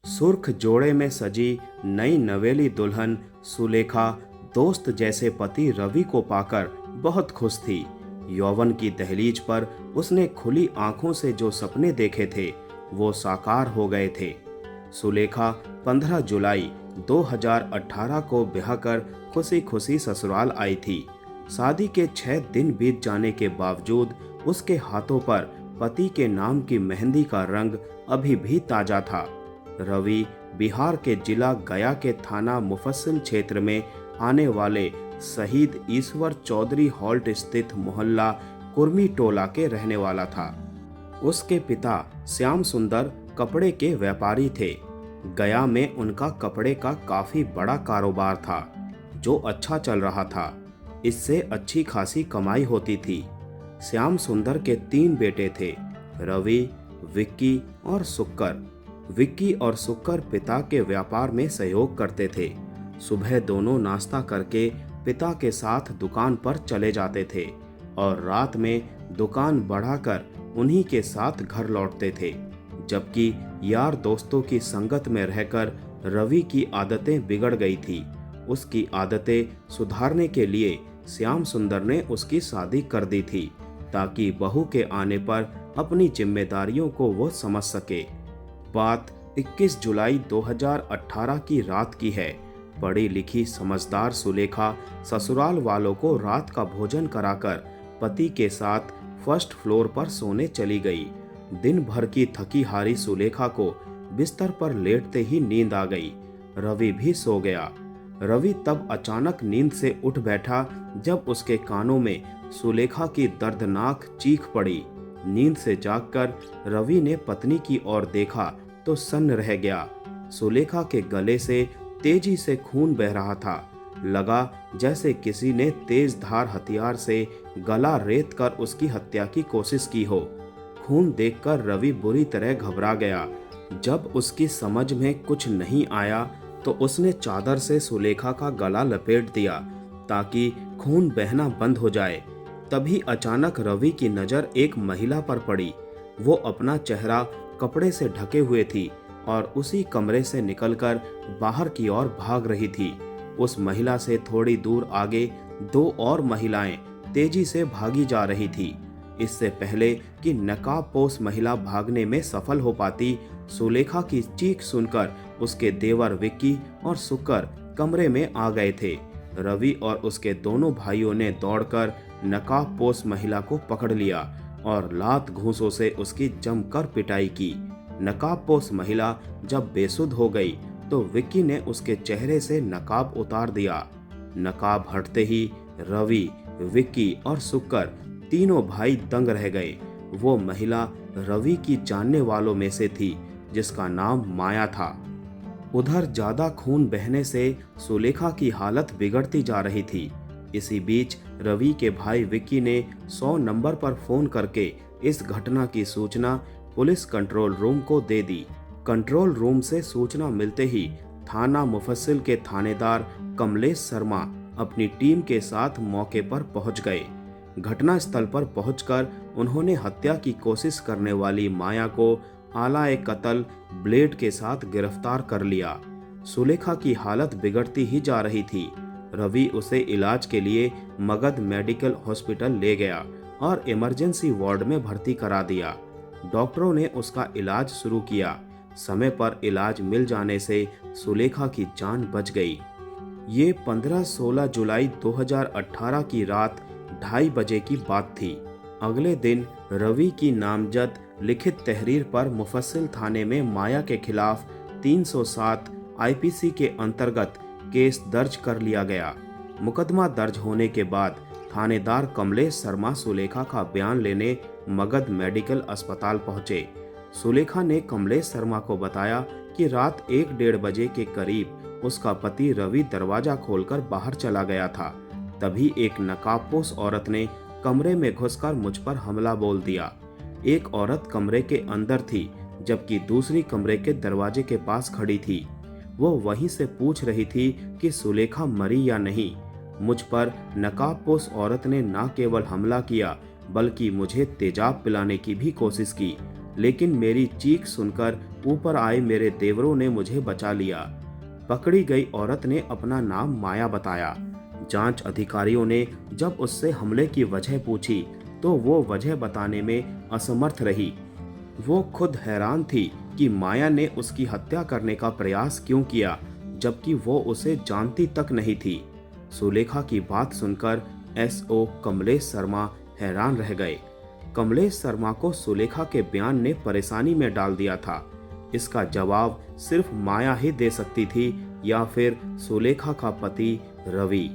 सुर्ख जोड़े में सजी नई नवेली दुल्हन सुलेखा दोस्त जैसे पति रवि को पाकर बहुत खुश थी। यौवन की दहलीज पर उसने खुली आंखों से जो सपने देखे थे वो साकार हो गए थे। सुलेखा 15 जुलाई 2018 को ब्याह कर खुशी खुशी ससुराल आई थी। शादी के 6 दिन बीत जाने के बावजूद उसके हाथों पर पति के नाम की मेहंदी का रंग अभी भी ताजा था। रवि बिहार के जिला गया के थाना मुफस्सिल क्षेत्र में आने वाले शहीद ईश्वर चौधरी हॉल्ट स्थित मोहल्ला कुर्मी टोला के रहने वाला था। उसके पिता श्याम सुंदर कपड़े के व्यापारी थे। गया में उनका कपड़े का काफी बड़ा कारोबार था जो अच्छा चल रहा था। इससे अच्छी खासी कमाई होती थी। श्याम सुंदर के 3 बेटे थे, रवि, विक्की और सुक्कर। विक्की और सुक्कर पिता के व्यापार में सहयोग करते थे। सुबह दोनों नाश्ता करके पिता के साथ दुकान पर चले जाते थे और रात में दुकान बढ़ाकर उन्हीं के साथ घर लौटते थे। जबकि यार दोस्तों की संगत में रहकर रवि की आदतें बिगड़ गई थी। उसकी आदतें सुधारने के लिए श्याम सुंदर ने उसकी शादी कर दी थी ताकि बहू के आने पर अपनी जिम्मेदारियों को वो समझ सके। बात 21 जुलाई 2018 की रात की है। पढ़ी लिखी समझदार सुलेखा ससुराल वालों को रात का भोजन कराकर पति के साथ फर्स्ट फ्लोर पर सोने चली गई। दिन भर की थकी हारी सुलेखा को बिस्तर पर लेटते ही नींद आ गई। रवि भी सो गया। रवि तब अचानक नींद से उठ बैठा जब उसके कानों में सुलेखा की दर्दनाक चीख पड़ी। नींद से जागकर रवि ने पत्नी की ओर देखा तो सन्न रह गया। सुलेखा के गले से तेजी से खून बह रहा था। लगा जैसे किसी ने तेज धार हथियार से गला रेत कर उसकी हत्या की कोशिश की हो। खून देखकर रवि बुरी तरह घबरा गया। जब उसकी समझ में कुछ नहीं आया तो उसने चादर से सुलेखा का गला लपेट दिया ताकि खून बहना बंद हो जाए। तभी अचानक रवि की नज़र एक महिला पर पड़ी। वो अपना चेहरा कपड़े से ढके हुए थी और उसी कमरे से निकलकर बाहर की ओर भाग रही थी। उस महिला से थोड़ी दूर आगे 2 और महिलाएं तेजी से भागी जा रही थी। इससे पहले कि नकाबपोश महिला भागने में सफल हो पाती, सुलेखा की चीख सुनकर उसके देवर विक्की और सुक्कर कमरे में आ गए थे। रवि और उसके दोनों भाइयों ने दौड़कर नकाबपोश महिला को पकड़ लिया और लात घूंसों से उसकी जमकर पिटाई की। नकाबपोश महिला जब बेसुध हो गई तो विक्की ने उसके चेहरे से नकाब उतार दिया। नकाब हटते ही रवि, विक्की और सुक्कर तीनों भाई दंग रह गए। वो महिला रवि की जानने वालों में से थी जिसका नाम माया था। उधर ज्यादा खून बहने से सुलेखा की हालत बिगड़ती जा रही थी। इसी बीच रवि के भाई विक्की ने 100 नंबर पर फोन करके इस घटना की सूचना पुलिस कंट्रोल रूम को दे दी। कंट्रोल रूम से सूचना मिलते ही थाना मुफस्सिल के थानेदार कमलेश शर्मा अपनी टीम के साथ मौके पर पहुंच गए। घटना स्थल पर पहुंचकर उन्होंने हत्या की कोशिश करने वाली माया को आला कत्ल ब्लेड के साथ गिरफ्तार कर लिया। सुलेखा की हालत बिगड़ती ही जा रही थी। रवि उसे इलाज के लिए मगध मेडिकल हॉस्पिटल ले गया और इमरजेंसी वार्ड में भर्ती करा दिया। डॉक्टरों ने उसका इलाज शुरू किया। समय पर इलाज मिल जाने से सुलेखा की जान बच गई। ये 15-16 जुलाई 2018 की रात 2:30 बजे की बात थी। अगले दिन रवि की नामजद लिखित तहरीर पर मुफस्सिल थाने में माया के खिलाफ 307 आईपीसी के अंतर्गत केस दर्ज कर लिया गया। मुकदमा दर्ज होने के बाद थानेदार कमलेश शर्मा सुलेखा का बयान लेने मगध मेडिकल अस्पताल पहुंचे। सुलेखा ने कमलेश शर्मा को बताया कि रात 1-1:30 बजे के करीब उसका पति रवि दरवाजा खोलकर बाहर चला गया था। तभी एक नकाबपोश औरत ने कमरे में घुसकर मुझ पर हमला बोल दिया। एक औरत कमरे के अंदर थी जबकि दूसरी कमरे के दरवाजे के पास खड़ी थी। वो वहीं से पूछ रही थी कि सुलेखा मरी या नहीं। मुझ पर नकाबपोश औरत ने न केवल हमला किया बल्कि मुझे तेजाब पिलाने की भी कोशिश की। लेकिन मेरी चीख सुनकर ऊपर आए मेरे देवरों ने मुझे बचा लिया। पकड़ी गई औरत ने अपना नाम माया बताया। जांच अधिकारियों ने जब उससे हमले की वजह पूछी तो वो वजह बताने में असमर्थ रही। वो खुद हैरान थी कि माया ने उसकी हत्या करने का प्रयास क्यों किया, जबकि वो उसे जानती तक नहीं थी। सुलेखा की बात सुनकर एसओ कमलेश शर्मा हैरान रह गए। कमलेश शर्मा को सुलेखा के बयान ने परेशानी में डाल दिया था। इसका जवाब सिर्फ माया ही दे सकती थी या फिर सुलेखा का पति रवि।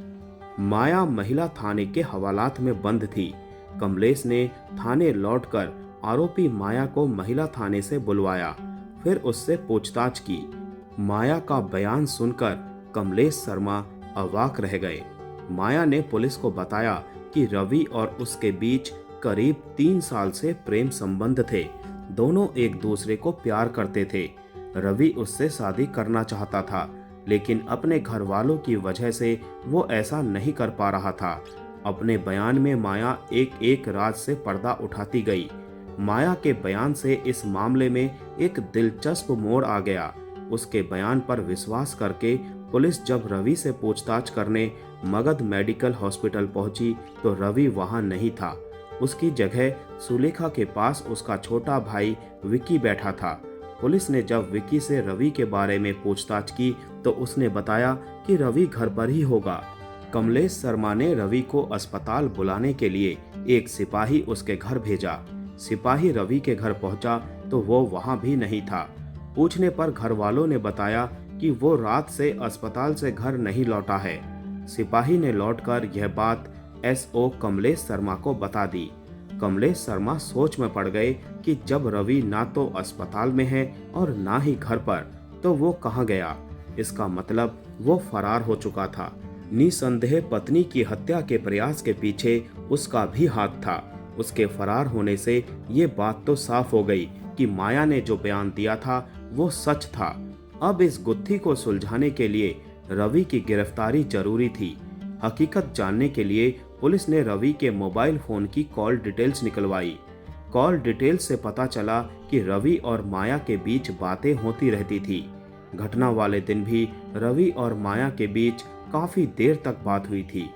माया महिला थाने के हवालात में बंद थी। कमलेश ने थाने लौटकर आरोपी माया को महिला थाने से बुलवाया, फिर उससे पूछताछ की। माया का बयान सुनकर कमलेश शर्मा अवाक रह गए। माया ने पुलिस को बताया कि रवि और उसके बीच करीब 3 साल से प्रेम संबंध थे। दोनों एक दूसरे को प्यार करते थे। रवि उससे शादी करना चाहता था, लेकिन अपने घर वालों की वजह से वो ऐसा नहीं कर पा रहा था। अपने बयान में माया एक एक राज से पर्दा उठाती गई। माया के बयान से इस मामले में एक दिलचस्प मोड़ आ गया। उसके बयान पर विश्वास करके पुलिस जब रवि से पूछताछ करने मगध मेडिकल हॉस्पिटल पहुंची तो रवि वहां नहीं था। उसकी जगह सुलेखा के पास उसका छोटा भाई विकी बैठा था। पुलिस ने जब विकी से रवि के बारे में पूछताछ की तो उसने बताया कि रवि घर पर ही होगा। कमलेश शर्मा ने रवि को अस्पताल बुलाने के लिए एक सिपाही उसके घर भेजा। सिपाही रवि के घर पहुंचा तो वो वहां भी नहीं था। पूछने पर घर वालों ने बताया कि वो रात से अस्पताल से घर नहीं लौटा है। सिपाही ने लौटकर यह बात एसओ कमलेश शर्मा को बता दी। कमलेश शर्मा सोच में पड़ गए कि जब रवि ना तो अस्पताल में है और ना ही घर पर, तो वो कहाँ गया। इसका मतलब वो फरार हो चुका था। निसंदेह पत्नी की हत्या के प्रयास के पीछे उसका भी हाथ था। उसके फरार होने से ये बात तो साफ हो गई कि माया ने जो बयान दिया था वो सच था। अब इस गुत्थी को सुलझाने के लिए रवि की गिरफ्तारी जरूरी थी। हकीकत जानने के लिए पुलिस ने रवि के मोबाइल फोन की कॉल डिटेल्स निकलवाई। कॉल डिटेल्स से पता चला कि रवि और माया के बीच बातें होती रहती थी। घटना वाले दिन भी रवि और माया के बीच काफी देर तक बात हुई थी।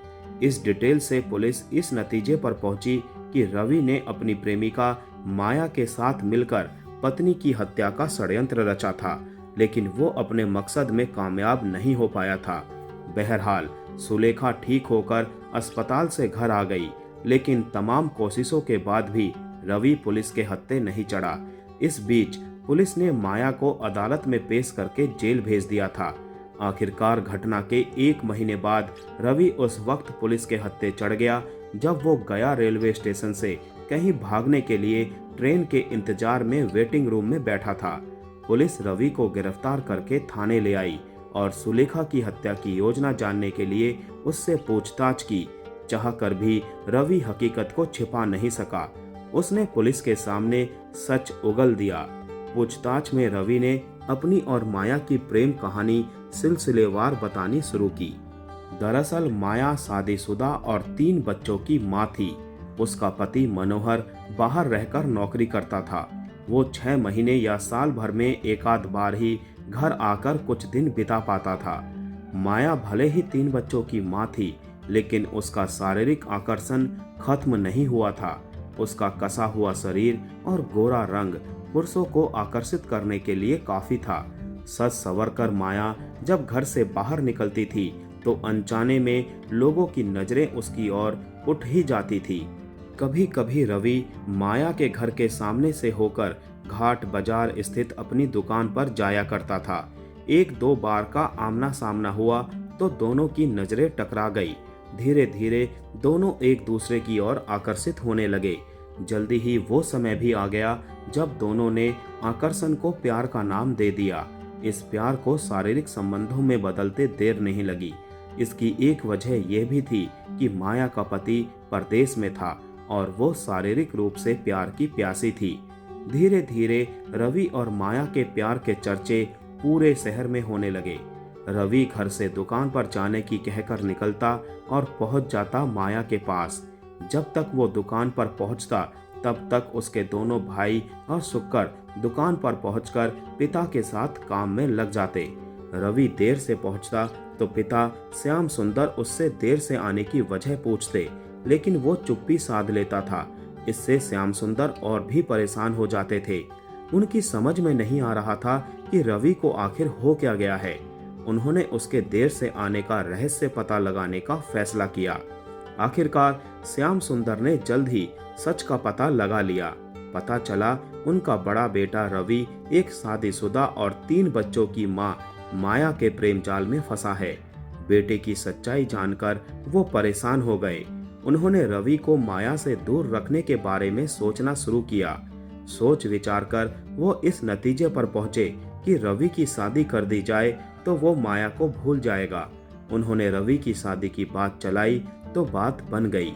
इस डिटेल से पुलिस इस नतीजे पर पहुंची कि रवि ने अपनी प्रेमिका माया के साथ मिलकर पत्नी की हत्या का षड्यंत्र रचा था, लेकिन वो अपने मकसद में कामयाब नहीं हो पाया था। बहरहाल सुलेखा ठीक होकर अस्पताल से घर आ गई, लेकिन तमाम कोशिशों के बाद भी रवि पुलिस के हत्थे नहीं चढ़ा। इस बीच पुलिस ने माया को अदालत में पेश करके जेल भेज दिया था। आखिरकार घटना के 1 महीने बाद रवि उस वक्त पुलिस के हत्थे चढ़ गया जब वो गया रेलवे स्टेशन से कहीं भागने के लिए ट्रेन के इंतजार में वेटिंग रूम में बैठा था। पुलिस रवि को गिरफ्तार करके थाने ले आई और सुलेखा की हत्या की योजना जानने के लिए उससे पूछताछ की। चाहकर भी रवि हकीकत को छिपा नहीं सका। उसने पुलिस के सामने सच उगल दिया। पूछताछ में रवि ने अपनी और माया की प्रेम कहानी सिलसिलेवार बतानी शुरू की। दरअसल माया शादीशुदा और 3 बच्चों की मां थी। उसका पति मनोहर बाहर रहकर नौकरी करता था। वो 6 महीने या साल भर में एक आध बार ही घर आकर कुछ दिन बिता पाता था। माया भले ही 3 बच्चों की मां थी, लेकिन उसका शारीरिक आकर्षण खत्म नहीं हुआ था। उसका कसा हुआ शरीर और गोरा रंग पुरुषों को आकर्षित करने के लिए काफी था। सज संवर कर माया जब घर से बाहर निकलती थी तो अनजाने में लोगों की नजरें उसकी ओर उठ ही जाती थी। कभी कभी रवि माया के घर के सामने से होकर घाट बाजार स्थित अपनी दुकान पर जाया करता था। 1-2 बार का आमना सामना हुआ तो दोनों की नजरें टकरा गई। धीरे धीरे दोनों एक दूसरे की ओर आकर्षित होने लगे। जल्दी ही वो समय भी आ गया जब दोनों ने आकर्षण को प्यार का नाम दे दिया। इस प्यार को शारीरिक संबंधों में बदलते देर नहीं लगी। इसकी एक वजह यह भी थी कि माया का पति परदेश में था और वो शारीरिक रूप से प्यार की प्यासी थी। धीरे धीरे रवि और माया के प्यार के चर्चे पूरे शहर में होने लगे। रवि घर से दुकान पर जाने की कहकर निकलता और पहुंच जाता माया के पास। जब तक वो दुकान पर पहुंचता तब तक उसके दोनों भाई और सुक्कर दुकान पर पहुंचकर पिता के साथ काम में लग जाते। रवि देर से पहुंचता तो पिता श्याम सुंदर उससे देर से आने की वजह पूछते, लेकिन वो चुप्पी साध लेता था। इससे श्याम सुंदर और भी परेशान हो जाते थे। उनकी समझ में नहीं आ रहा था कि रवि को आखिर हो क्या गया है। उन्होंने उसके देर से आने का रहस्य पता लगाने का फैसला किया। आखिरकार श्याम सुंदर ने जल्द ही सच का पता लगा लिया। पता चला उनका बड़ा बेटा रवि एक शादीशुदा और 3 बच्चों की मां माया के प्रेम जाल में फंसा है। बेटे की सच्चाई जानकर वो परेशान हो गए। उन्होंने रवि को माया से दूर रखने के बारे में सोचना शुरू किया। सोच विचार कर वो इस नतीजे पर पहुंचे कि रवि की शादी कर दी जाए तो वो माया को भूल जाएगा। उन्होंने रवि की शादी की बात चलाई तो बात बन गई।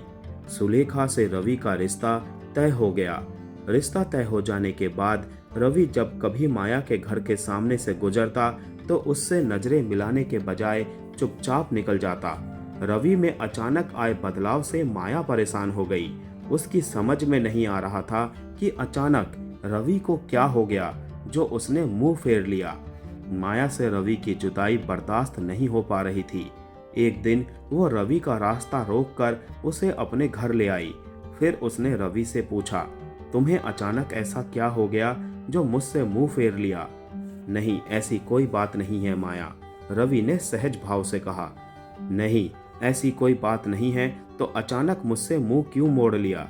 सुलेखा से रवि का रिश्ता तय हो गया। रिश्ता तय हो जाने के बाद रवि जब कभी माया के घर के सामने से गुजरता तो उससे नजरें मिलाने के बजाय चुपचाप निकल जाता। रवि में अचानक आए बदलाव से माया परेशान हो गई। उसकी समझ में नहीं आ रहा था कि अचानक रवि को क्या हो गया जो उसने मुंह फेर लिया। माया से रवि की जुदाई बर्दाश्त नहीं हो पा रही थी। एक दिन वो रवि का रास्ता रोककर उसे अपने घर ले आई। फिर उसने रवि से पूछा, तुम्हें अचानक ऐसा क्या हो गया जो मुझसे मुंह फेर लिया? नहीं, ऐसी कोई बात नहीं है माया, रवि ने सहज भाव से कहा। नहीं, ऐसी कोई बात नहीं है तो अचानक मुझसे मुंह क्यों मोड़ लिया?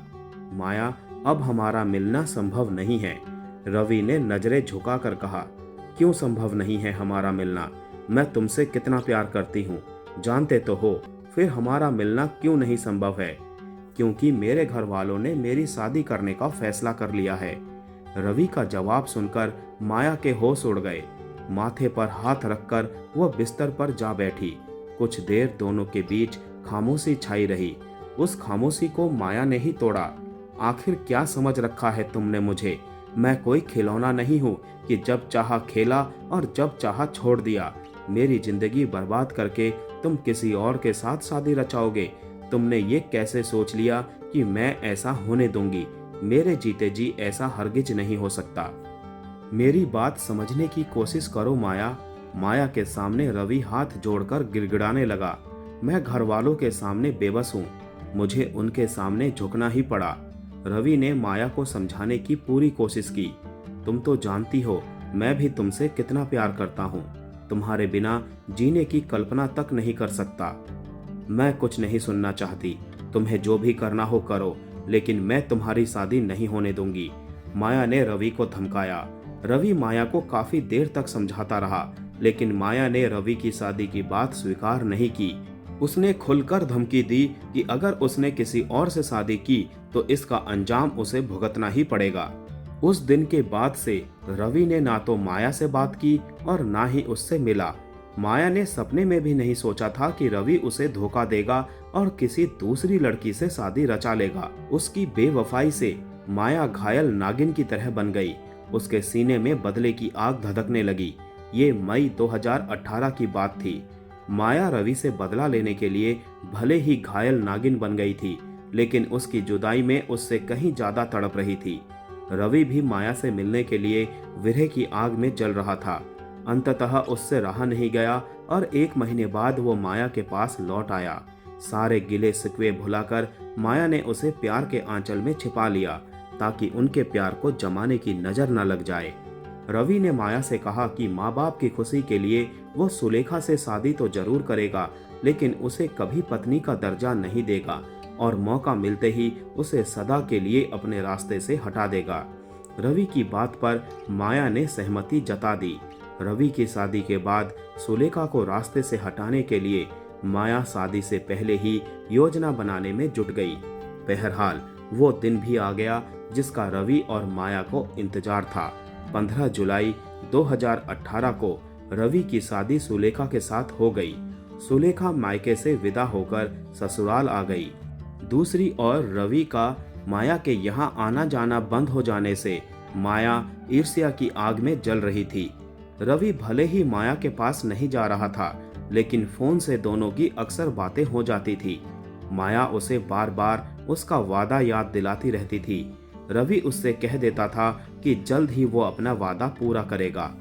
माया, अब हमारा मिलना संभव नहीं है, रवि ने नजरें झुकाकर कहा। क्यों संभव नहीं है हमारा मिलना? मैं तुमसे कितना प्यार करती हूँ, जानते तो हो। फिर हमारा मिलना क्यों नहीं संभव है? क्योंकि मेरे घर वालों ने मेरी शादी करने का फैसला कर लिया है। रवि का जवाब सुनकर माया के होश उड़ गए। माथे पर हाथ रखकर वह बिस्तर पर जा बैठी। कुछ देर दोनों के बीच खामोशी छाई रही। उस खामोशी को माया ने ही तोड़ा। आखिर क्या समझ रखा है तुमने मुझे? मैं कोई खिलौना नहीं हूँ कि जब चाहा खेला और जब चाहा छोड़ दिया। मेरी जिंदगी बर्बाद करके तुम किसी और के साथ शादी रचाओगे? तुमने ये कैसे सोच लिया कि मैं ऐसा होने दूंगी? मेरे जीते जी ऐसा हरगिज नहीं हो सकता। मेरी बात समझने की कोशिश करो माया। माया के सामने रवि हाथ जोड़कर गिड़गिड़ाने लगा। मैं घर वालों के सामने बेबस हूँ, मुझे उनके सामने झुकना ही पड़ा। रवि ने माया को समझाने की पूरी कोशिश की। तुम तो जानती हो मैं भी तुमसे कितना प्यार करता हूँ। तुम्हारे बिना जीने की कल्पना तक नहीं कर सकता। मैं कुछ नहीं सुनना चाहती। तुम्हें जो भी करना हो करो, लेकिन मैं तुम्हारी शादी नहीं होने दूंगी। माया ने रवि को धमकाया। रवि माया को काफी देर तक समझाता रहा, लेकिन माया ने रवि की शादी की बात स्वीकार नहीं की। उसने खुलकर धमकी दी कि अगर उसने किसी और से शादी की तो इसका अंजाम उसे भुगतना ही पड़ेगा। उस दिन के बाद से रवि ने ना तो माया से बात की और ना ही उससे मिला। माया ने सपने में भी नहीं सोचा था कि रवि उसे धोखा देगा और किसी दूसरी लड़की से शादी रचा लेगा। उसकी बेवफाई से माया घायल नागिन की तरह बन गई। उसके सीने में बदले की आग धधकने लगी। ये मई 2018 की बात थी। माया रवि से बदला लेने के लिए भले ही घायल नागिन बन गई थी, लेकिन उसकी जुदाई में उससे कहीं ज्यादा तड़प रही थी। रवि भी माया से मिलने के लिए विरह की आग में जल रहा था। अंततः उससे रहा नहीं गया और 1 महीने बाद वो माया के पास लौट आया। सारे गिले शिकवे भुलाकर माया ने उसे प्यार के आंचल में छिपा लिया ताकि उनके प्यार को जमाने की नजर न लग जाए। रवि ने माया से कहा कि माँ बाप की खुशी के लिए वो सुलेखा से शादी तो जरूर करेगा, लेकिन उसे कभी पत्नी का दर्जा नहीं देगा और मौका मिलते ही उसे सदा के लिए अपने रास्ते से हटा देगा। रवि की बात पर माया ने सहमति जता दी। रवि की शादी के बाद सुलेखा को रास्ते से हटाने के लिए माया शादी से पहले ही योजना बनाने में जुट गई। बहरहाल वो दिन भी आ गया जिसका रवि और माया को इंतजार था। 15 जुलाई 2018 को रवि की शादी सुलेखा के साथ हो गई। सुलेखा मायके से विदा होकर ससुराल आ गई। दूसरी ओर रवि का माया के यहाँ आना जाना बंद हो जाने से माया ईर्ष्या की आग में जल रही थी। रवि भले ही माया के पास नहीं जा रहा था, लेकिन फोन से दोनों की अक्सर बातें हो जाती थी। माया उसे बार बार उसका वादा याद दिलाती रहती थी। रवि उससे कह देता था कि जल्द ही वो अपना वादा पूरा करेगा।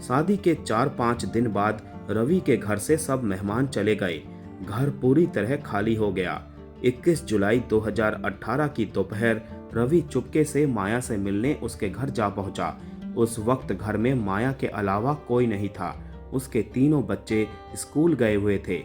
शादी के 4-5 दिन बाद रवि के घर से सब मेहमान चले गए। घर पूरी तरह खाली हो गया। 21 जुलाई 2018 की दोपहर रवि चुपके से माया से मिलने उसके घर जा पहुंचा। उस वक्त घर में माया के अलावा कोई नहीं था। उसके तीनों बच्चे स्कूल गए हुए थे।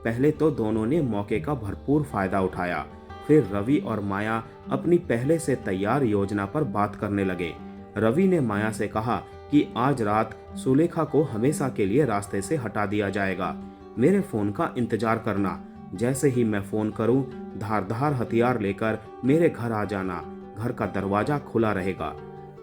पहले तो दोनों ने मौके का भरपूर फायदा उठाया। फिर रवि और माया अपनी पहले से तैयार योजना पर बात करने लगे। रवि ने माया से कहा कि आज रात सुलेखा को हमेशा के लिए रास्ते से हटा दिया जाएगा। मेरे फोन का इंतजार करना। जैसे ही मैं फोन करूं, धारदार हथियार लेकर मेरे घर आ जाना। घर का दरवाजा खुला रहेगा।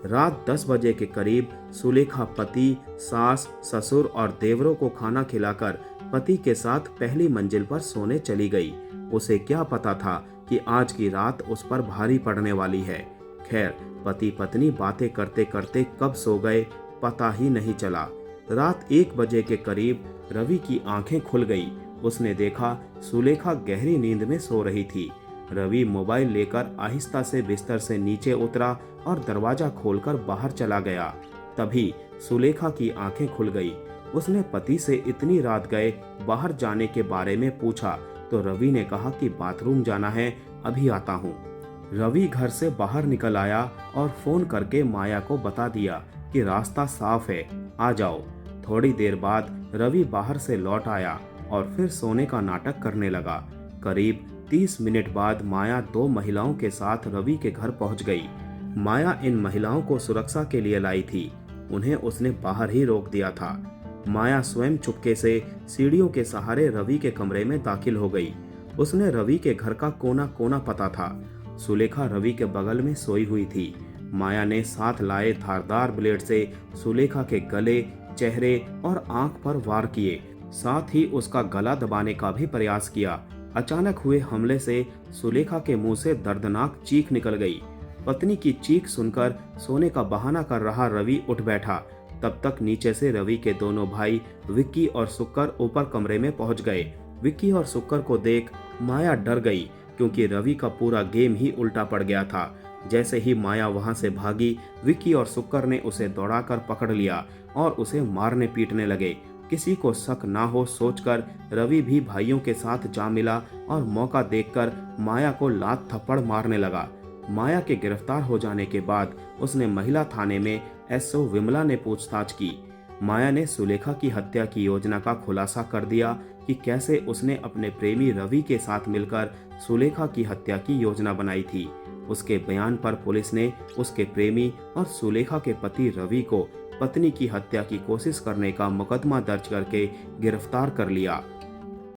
रात 10 बजे के करीब सुलेखा पति, सास, ससुर और देवरों को खाना खिलाकर पति के साथ पहली मंजिल पर सोने चली गई। उसे क्या पता था कि आज की रात उस पर भारी पड़ने वाली है। खैर, पति पत्नी बातें करते करते कब सो गए पता ही नहीं चला। रात 1 बजे के करीब रवि की आंखें खुल गई। उसने देखा सुलेखा गहरी नींद में सो रही थी। रवि मोबाइल लेकर आहिस्ता से बिस्तर से नीचे उतरा और दरवाजा खोलकर बाहर चला गया। तभी सुलेखा की आंखें खुल गई। उसने पति से इतनी रात गए बाहर जाने के बारे में पूछा तो रवि ने कहा कि बाथरूम जाना है, अभी आता हूँ। रवि घर से बाहर निकल आया और फोन करके माया को बता दिया कि रास्ता साफ है, आ जाओ। थोड़ी देर बाद रवि बाहर से लौट आया और फिर सोने का नाटक करने लगा। करीब 30 मिनट बाद माया 2 महिलाओं के साथ रवि के घर पहुंच गई। माया इन महिलाओं को सुरक्षा के लिए लाई थी। उन्हें उसने बाहर ही रोक दिया था। माया स्वयं चुपके से सीढ़ियों के सहारे रवि के कमरे में दाखिल हो गई। उसने रवि के घर का कोना कोना पता था। सुलेखा रवि के बगल में सोई हुई थी। माया ने साथ लाए धारदार ब्लेड से सुलेखा के गले, चेहरे और आंख पर वार किए। साथ ही उसका गला दबाने का भी प्रयास किया। अचानक हुए हमले से सुलेखा के मुंह से दर्दनाक चीख निकल गई। पत्नी की चीख सुनकर सोने का बहाना कर रहा रवि उठ बैठा। तब तक नीचे से रवि के दोनों भाई विक्की और सुक्कर ऊपर कमरे में पहुंच गए। विक्की और सुक्कर को देख माया डर गई, क्योंकि रवि का पूरा गेम ही उल्टा पड़ गया था। जैसे ही माया वहां से भागी, विक्की और सुक्कर ने उसे दौड़ाकर पकड़ लिया और उसे मारने पीटने लगे। किसी को शक ना हो सोचकर रवि भी भाइयों के साथ जा मिला और मौका देखकर माया को लात थप्पड़ मारने लगा। माया के गिरफ्तार हो जाने के बाद उसने महिला थाने में एसओ विमला ने पूछताछ की। माया ने सुलेखा की हत्या की योजना का खुलासा कर दिया कि कैसे उसने अपने प्रेमी रवि के साथ मिलकर सुलेखा की हत्या की योजना बनाई थी। उसके बयान पर पुलिस ने उसके प्रेमी और सुलेखा के पति रवि को पत्नी की हत्या की कोशिश करने का मुकदमा दर्ज करके गिरफ्तार कर लिया।